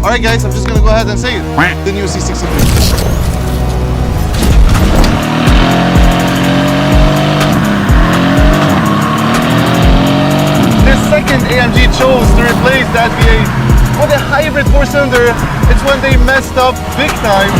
Alright guys, I'm just gonna go ahead and say it. The new C63. Second AMG chose to replace that V8 with a hybrid 4-cylinder. It's when they messed up big time.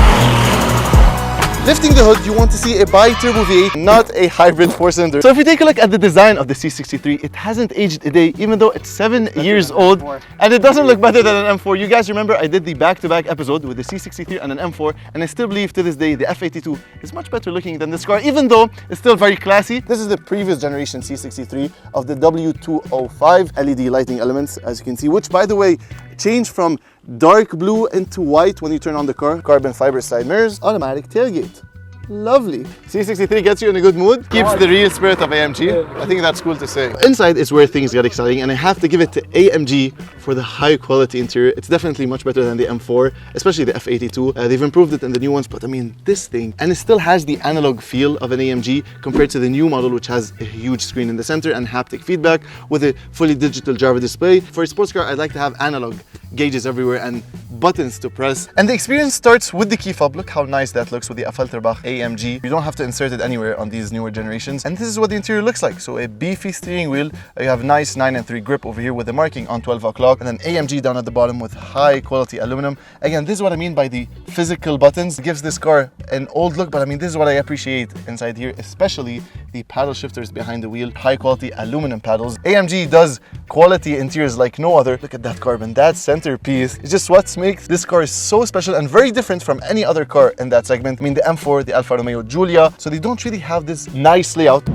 Lifting the hood, you want to see a bi-turbo V8, not a hybrid 4-cylinder. So if we take a look at the design of the C63, it hasn't aged a day, even though it's 7 years old, and it doesn't look better than an M4. You guys remember I did the back-to-back episode with the C63 and an M4, and I still believe to this day the F82 is much better looking than this car, even though it's still very classy. This is the previous generation C63 of the W205 LED lighting elements, as you can see, which by the way, change from dark blue into white when you turn on the car. Carbon fiber side mirrors, automatic tailgate. Lovely. C63 gets you in a good mood, keeps the real spirit of AMG. I think that's cool to say. Inside is where things get exciting, and I have to give it to AMG for the high quality interior. It's definitely much better than the M4, especially the F82. They've improved it in the new ones, but I mean, this thing, and it still has the analog feel of an AMG compared to the new model, which has a huge screen in the center and haptic feedback with a fully digital driver display. For a sports car, I'd like to have analog gauges everywhere and buttons to press. And the experience starts with the key fob. Look how nice that looks with the Affalterbach AMG. You don't have to insert it anywhere on these newer generations. And this is what the interior looks like. So a beefy steering wheel. You have nice 9-3 grip over here with the marking on 12 o'clock. And then AMG down at the bottom with high quality aluminum. Again, this is what I mean by the physical buttons. It gives this car an old look, but I mean, this is what I appreciate inside here, especially the paddle shifters behind the wheel. High quality aluminum paddles. AMG does quality interiors like no other. Look at that carbon, that centerpiece. It's just what makes this car so special and very different from any other car in that segment. I mean, the M4, the Alfa Romeo Giulia, so they don't really have this nice layout.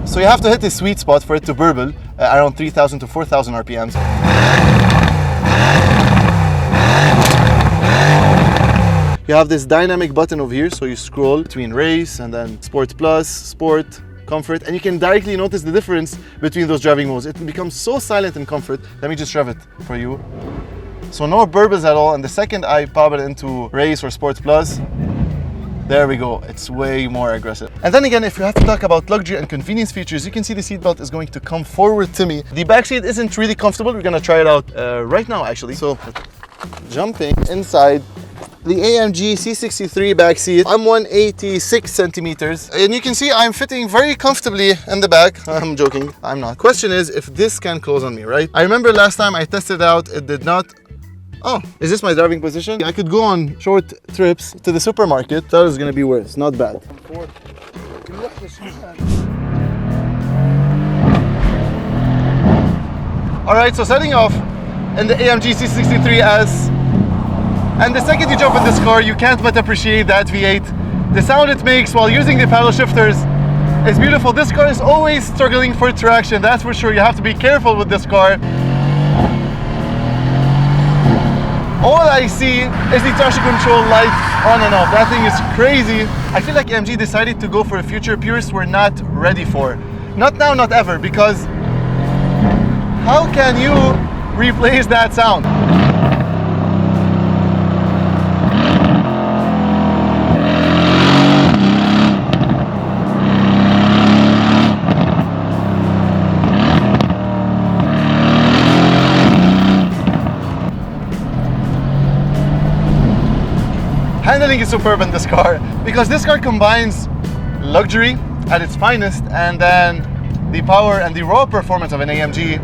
So you have to hit a sweet spot for it to burble around 3,000 to 4,000 RPMs. You have this dynamic button over here, so you scroll between race and then Sport Plus, Sport, Comfort, and you can directly notice the difference between those driving modes. It becomes so silent in Comfort. Let me just rev it for you. So no burbles at all, and the second I pop it into Race or Sport Plus, there we go, it's way more aggressive. And then again, if you have to talk about luxury and convenience features, you can see the seatbelt is going to come forward to me. The back seat isn't really comfortable. We're gonna try it out right now actually. So jumping inside the AMG C63 back seat, I'm 186 centimeters, and you can see I'm fitting very comfortably in the back. I'm joking, I'm not. Question is if this can close on me, right? I remember last time I tested out, it did not. Oh, is this my driving position? I could go on short trips to the supermarket. That is gonna be worse, not bad. All right, so setting off in the AMG C63 S. And the second you jump in this car, you can't but appreciate that V8. The sound it makes while using the paddle shifters is beautiful. This car is always struggling for traction, that's for sure. You have to be careful with this car. All I see is the traction control light on and off. That thing is crazy. I feel like AMG decided to go for a future purists we're not ready for. Not now, not ever, because how can you replace that sound? Handling is superb in this car because this car combines luxury at its finest and then the power and the raw performance of an AMG.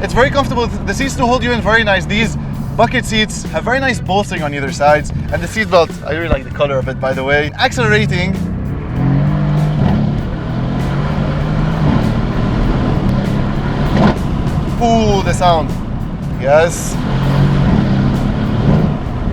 It's very comfortable. The seats do hold you in very nice. These bucket seats have very nice bolstering on either sides, and the seat belt, I really like the color of it, by the way. Accelerating. Ooh, the sound. Yes.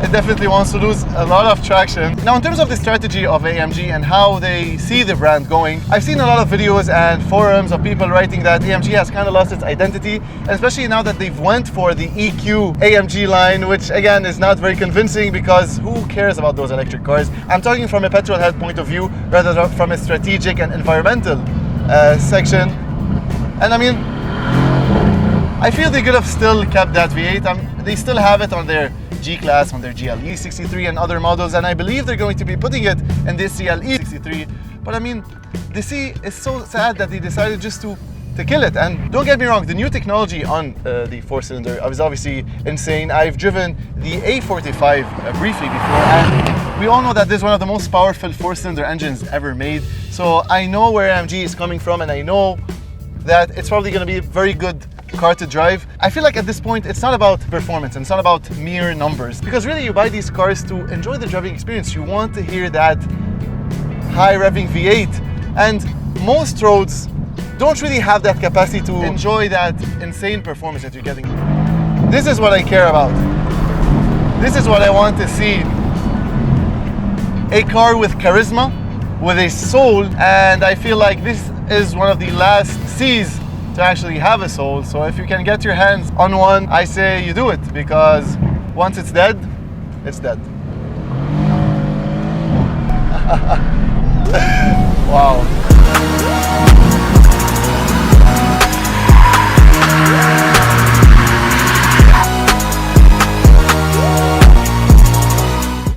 It definitely wants to lose a lot of traction. Now, in terms of the strategy of AMG and how they see the brand going, I've seen a lot of videos and forums of people writing that AMG has kind of lost its identity, and especially now that they've went for the EQ AMG line, which again is not very convincing because who cares about those electric cars? I'm talking from a petrol head point of view rather than from a strategic and environmental section. And I mean, I feel they could have still kept that V8. They still have it on their G-Class, on their GLE 63 and other models, and I believe they're going to be putting it in this CLE 63. But I mean, the C is so sad that they decided just to to kill it. And don't get me wrong, the new technology on the 4-cylinder is obviously insane. I've driven the A45 briefly before, and we all know that this is one of the most powerful 4-cylinder engines ever made. So I know where AMG is coming from, and I know that it's probably going to be a very good car to drive. I feel like at this point it's not about performance and it's not about mere numbers, because really you buy these cars to enjoy the driving experience. You want to hear that high revving V8, and most roads don't really have that capacity to enjoy that insane performance that you're getting. This is what I care about. This is what I want to see. A car with charisma, with a soul, and I feel like this is one of the last C's to actually have a soul. So if you can get your hands on one, I say you do it, because once it's dead, it's dead. Wow.